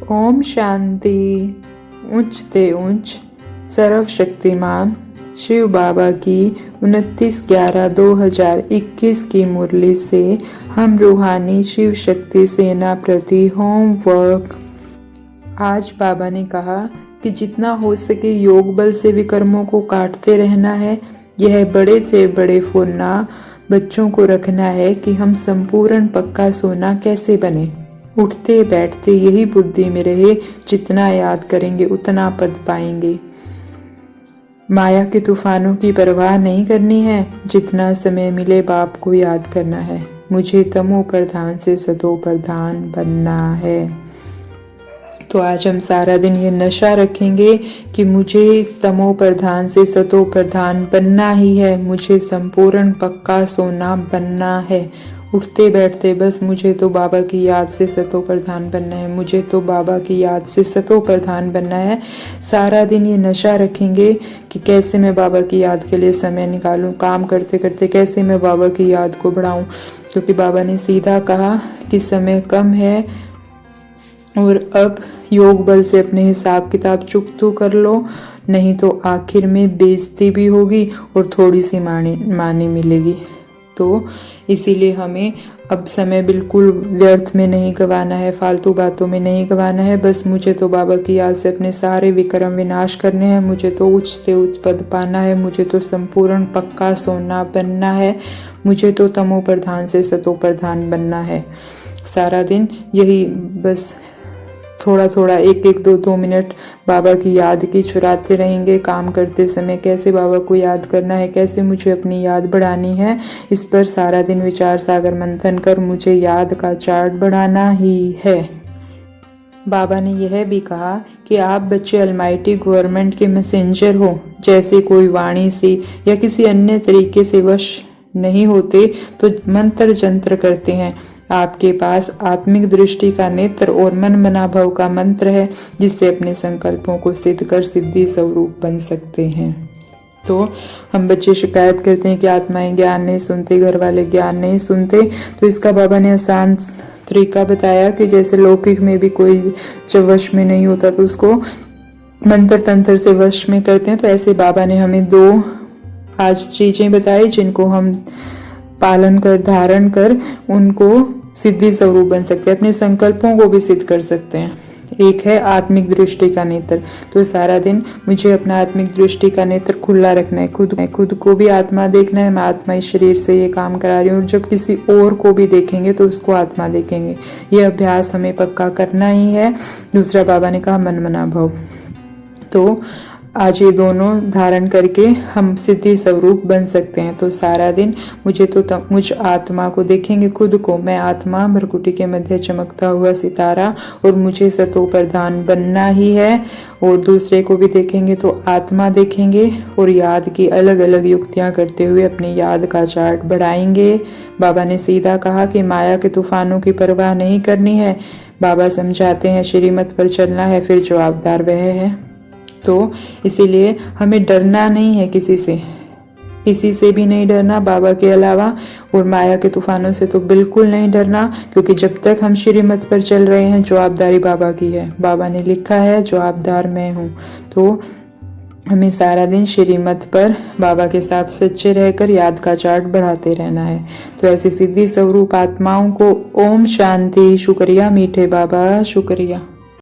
ओम शांति। ऊंचते ऊंच सर्वशक्तिमान शिव बाबा की 29/11/2021 की मुरली से हम रूहानी शिव शक्ति सेना प्रति होमवर्क। आज बाबा ने कहा कि जितना हो सके योग बल से विकर्मों को काटते रहना है। यह बड़े से बड़े फुर्ना बच्चों को रखना है कि हम संपूर्ण पक्का सोना कैसे बने। उठते बैठते यही बुद्धि में रहे, जितना याद करेंगे उतना पद पाएंगे। माया के तूफानों की परवाह नहीं करनी है, जितना समय मिले बाप को याद करना है। मुझे तमो प्रधान से सतो प्रधान बनना है। तो आज हम सारा दिन ये नशा रखेंगे कि मुझे तमो प्रधान से सतो प्रधान बनना ही है, मुझे संपूर्ण पक्का सोना बनना है। उठते बैठते बस मुझे तो बाबा की याद से सतो प्रधान बनना है, मुझे तो बाबा की याद से सतो प्रधान बनना है। सारा दिन ये नशा रखेंगे कि कैसे मैं बाबा की याद के लिए समय निकालूं, काम करते करते कैसे मैं बाबा की याद को बढ़ाऊं। क्योंकि बाबा ने सीधा कहा कि समय कम है और अब योग बल से अपने हिसाब किताब चुकतू कर लो, नहीं तो आखिर में बेइज्जती भी होगी और थोड़ी सी मानी मिलेगी। तो इसीलिए हमें अब समय बिल्कुल व्यर्थ में नहीं गंवाना है, फालतू बातों में नहीं गंवाना है। बस मुझे तो बाबा की याद से अपने सारे विक्रम विनाश करने हैं, मुझे तो उच्च से उच्च पद पाना है, मुझे तो संपूर्ण पक्का सोना बनना है, मुझे तो तमो प्रधान से सतो प्रधान बनना है। सारा दिन यही बस थोड़ा थोड़ा एक एक 2 मिनट बाबा की याद की चुराते रहेंगे। काम करते समय कैसे बाबा को याद करना है, कैसे मुझे अपनी याद बढ़ानी है, इस पर सारा दिन विचार सागर मंथन कर मुझे याद का चार्ट बढ़ाना ही है। बाबा ने यह भी कहा कि आप बच्चे अलमाइटी गवर्नमेंट के मैसेंजर हो। जैसे कोई वाणी से या किसी अन्य तरीके से वश नहीं होते तो मंत्र जंत्र करते हैं। आपके पास आत्मिक दृष्टि का नेत्र और मन मना भव का मंत्र है, जिससे अपने संकल्पों को सिद्ध कर सिद्धि स्वरूप बन सकते हैं। तो हम बच्चे शिकायत करते हैं कि आत्माएं ज्ञान नहीं सुनते, घर वाले ज्ञान नहीं सुनते। तो इसका बाबा ने आसान तरीका बताया कि जैसे लौकिक में भी कोई जब वश में नहीं होता तो उसको मंत्र तंत्र से वश में करते हैं। तो ऐसे बाबा ने हमें 2 आज चीजें बताई जिनको हम पालन कर धारण कर उनको सिद्धि स्वरूप बन सकते हैं, अपने संकल्पों को भी सिद्ध कर सकते हैं। एक है आत्मिक दृष्टि का नेत्र। तो सारा दिन मुझे अपना आत्मिक दृष्टि का नेत्र खुला रखना है, खुद को भी आत्मा देखना है। मैं आत्मा इस शरीर से ये काम करा रही हूँ, और जब किसी और को भी देखेंगे तो उसको आत्मा देखेंगे। ये अभ्यास हमें पक्का करना ही है। दूसरा बाबा ने कहा मन मना भव। तो आज ये दोनों धारण करके हम सिद्धि स्वरूप बन सकते हैं। तो सारा दिन मुझ आत्मा को देखेंगे, खुद को मैं आत्मा भरकुटी के मध्य चमकता हुआ सितारा, और मुझे सतो प्रधान बनना ही है। और दूसरे को भी देखेंगे तो आत्मा देखेंगे और याद की अलग अलग युक्तियां करते हुए अपनी याद का चार्ट बढ़ाएंगे। बाबा ने सीधा कहा कि माया के तूफानों की परवाह नहीं करनी है। बाबा समझाते हैं श्रीमत पर चलना है, फिर जवाबदार वह है। तो इसीलिए हमें डरना नहीं है, किसी से भी नहीं डरना बाबा के अलावा, और माया के तूफानों से तो बिल्कुल नहीं डरना। क्योंकि जब तक हम श्रीमत पर चल रहे हैं जवाबदारी बाबा की है। बाबा ने लिखा है जवाबदार मैं हूँ। तो हमें सारा दिन श्रीमत पर बाबा के साथ सच्चे रहकर याद का चार्ट बढ़ाते रहना है। तो ऐसी सिद्धि स्वरूप आत्माओं को ओम शांति। शुक्रिया मीठे बाबा, शुक्रिया।